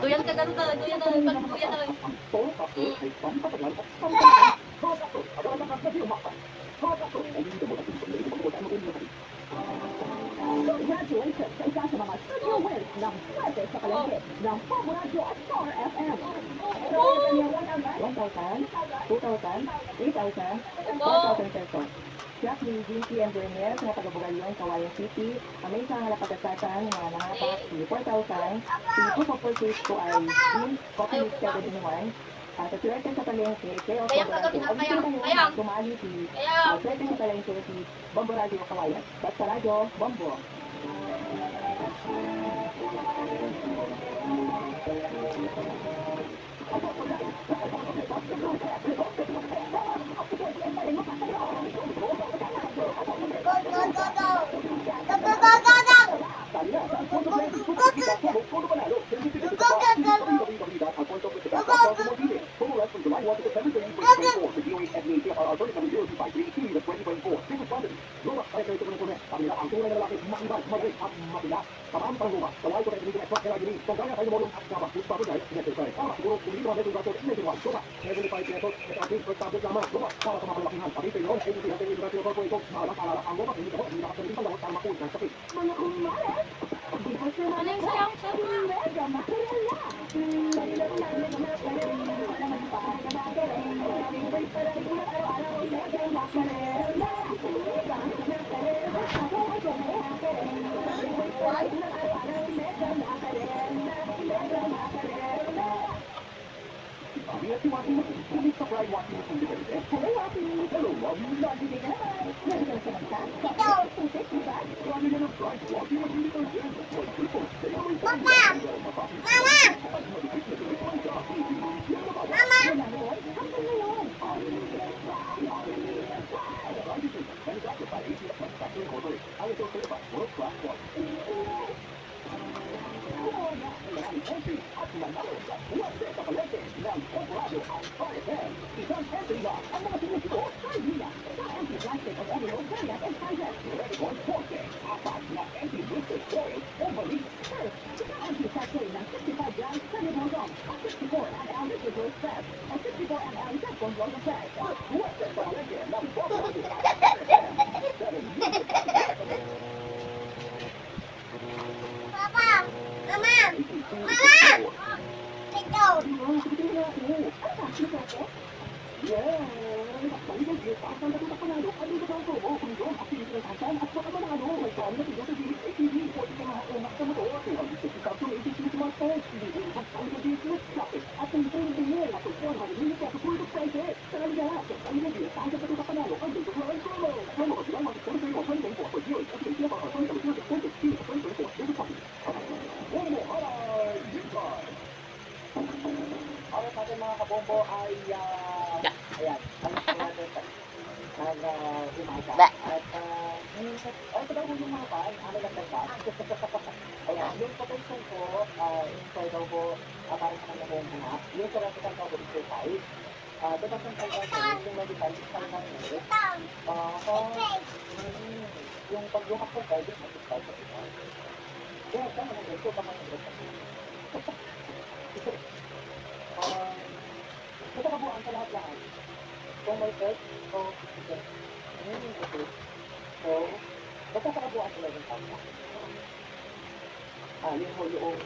Duyan ka ganun ka, duyan na, duyan na. Congratulations sa isa sa mga studio wins ng Swerte sa Palengke ng Paboradyo at Star FM. Ito ay kanyang 1,000, 2,000, 3,000, 4,000 pesos. Jack ni Jinky and Bernier sa taga-Bugalyon, Kawayan City. Ang may isang halapagkasatan na nangapak si 4,000. Si Coco Purchase ko ay Coffee Mix 7-in-1. Sa Swerte sa Palengke, kayo sa Paboradyo. Ang isa ngayon, sumali si Swerte sa Palengke si Bomboradyo Kawayan. Basta radyo, Bombo. Ano yung sayang siya? Mga kabombo ay ayan, umaga. At ito daw yung mga pan, ano lang pa. Ayan, yung potential ko, info daw po, para sa kanya kong anak, yung theoretical probability type, 2005 yung medical, isang ng minutes. Yung pag-lumak ko, pwede, mag-start sa ito. Kaya, kaya naman ito, baka ito kabuuan sa lahat-lahat. Kung may first, o second. Okay. So, basta sa kabuuan sila yung tama. Yun po yung